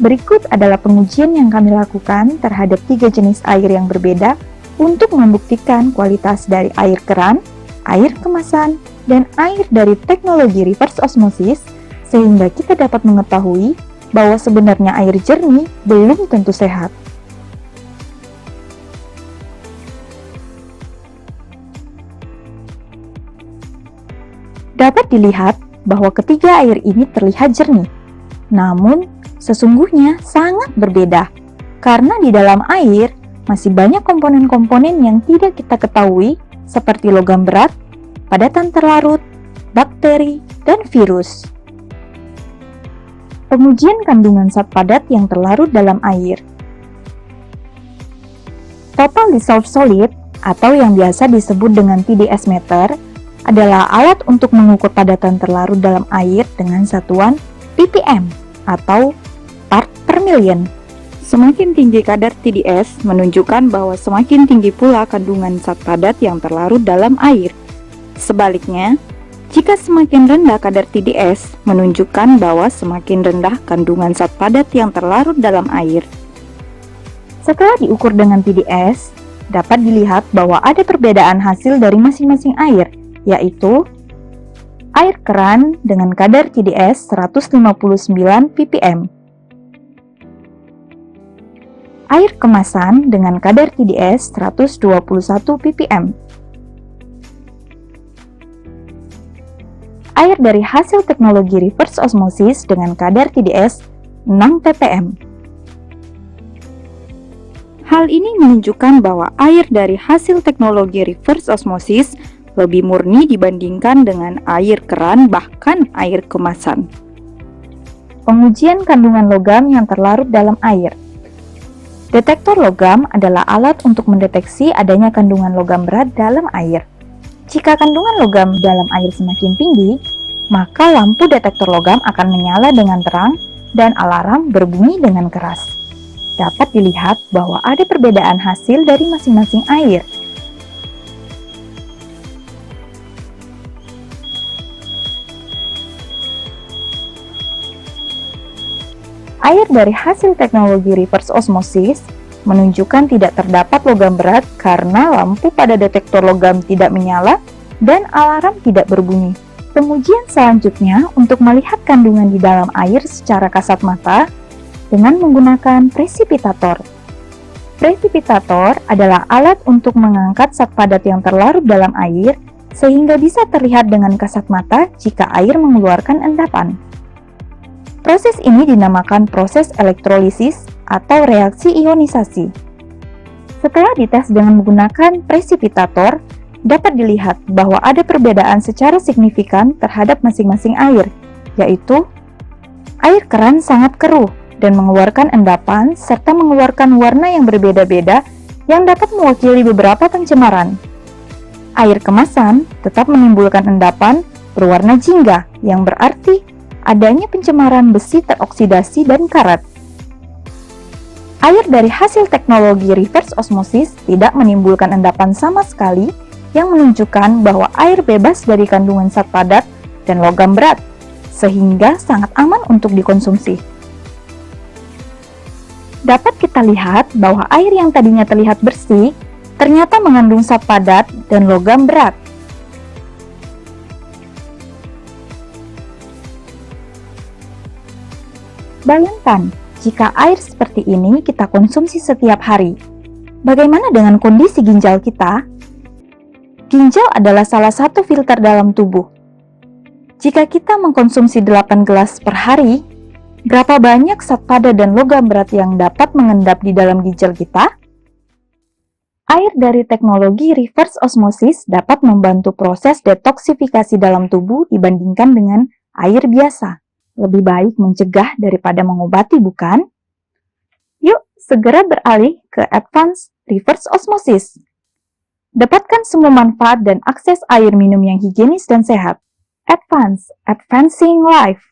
Berikut adalah pengujian yang kami lakukan terhadap 3 jenis air yang berbeda untuk membuktikan kualitas dari air keran, air kemasan, dan air dari teknologi reverse osmosis, sehingga kita dapat mengetahui bahwa sebenarnya air jernih belum tentu sehat. Dapat dilihat bahwa ketiga air ini terlihat jernih, namun sesungguhnya sangat berbeda, karena di dalam air masih banyak komponen-komponen yang tidak kita ketahui seperti logam berat, padatan terlarut, bakteri, dan virus. Pengujian kandungan zat padat yang terlarut dalam air. Total Dissolved Solid atau yang biasa disebut dengan TDS meter adalah alat untuk mengukur padatan terlarut dalam air dengan satuan ppm atau part per million. Semakin tinggi kadar TDS menunjukkan bahwa semakin tinggi pula kandungan zat padat yang terlarut dalam air. Sebaliknya, jika semakin rendah kadar TDS menunjukkan bahwa semakin rendah kandungan zat padat yang terlarut dalam air. Setelah diukur dengan TDS, dapat dilihat bahwa ada perbedaan hasil dari masing-masing air, yaitu air keran dengan kadar TDS 159 ppm, air kemasan dengan kadar TDS 121 ppm, air dari hasil teknologi reverse osmosis dengan kadar TDS 6 ppm. Hal ini menunjukkan bahwa air dari hasil teknologi reverse osmosis lebih murni dibandingkan dengan air keran bahkan air kemasan. Pengujian kandungan logam yang terlarut dalam air. Detektor logam adalah alat untuk mendeteksi adanya kandungan logam berat dalam air. Jika kandungan logam dalam air semakin tinggi, maka lampu detektor logam akan menyala dengan terang dan alarm berbunyi dengan keras. Dapat dilihat bahwa ada perbedaan hasil dari masing-masing air. Air dari hasil teknologi reverse osmosis menunjukkan tidak terdapat logam berat karena lampu pada detektor logam tidak menyala dan alarm tidak berbunyi. Pengujian selanjutnya untuk melihat kandungan di dalam air secara kasat mata dengan menggunakan presipitator. Presipitator adalah alat untuk mengangkat zat padat yang terlarut dalam air sehingga bisa terlihat dengan kasat mata jika air mengeluarkan endapan. Proses ini dinamakan proses elektrolisis atau reaksi ionisasi. Setelah dites dengan menggunakan presipitator, dapat dilihat bahwa ada perbedaan secara signifikan terhadap masing-masing air, yaitu air keran sangat keruh dan mengeluarkan endapan serta mengeluarkan warna yang berbeda-beda yang dapat mewakili beberapa pencemaran. Air kemasan tetap menimbulkan endapan berwarna jingga yang berarti adanya pencemaran besi teroksidasi dan karat. Air dari hasil teknologi reverse osmosis tidak menimbulkan endapan sama sekali yang menunjukkan bahwa air bebas dari kandungan zat padat dan logam berat, sehingga sangat aman untuk dikonsumsi. Dapat kita lihat bahwa air yang tadinya terlihat bersih, ternyata mengandung zat padat dan logam berat. Bayangkan, jika air seperti ini kita konsumsi setiap hari. Bagaimana dengan kondisi ginjal kita? Ginjal adalah salah satu filter dalam tubuh. Jika kita mengkonsumsi 8 gelas per hari, berapa banyak zat padat dan logam berat yang dapat mengendap di dalam ginjal kita? Air dari teknologi reverse osmosis dapat membantu proses detoksifikasi dalam tubuh dibandingkan dengan air biasa. Lebih baik mencegah daripada mengobati, bukan? Yuk, segera beralih ke Advanced Reverse Osmosis. Dapatkan semua manfaat dan akses air minum yang higienis dan sehat. Advancing Life.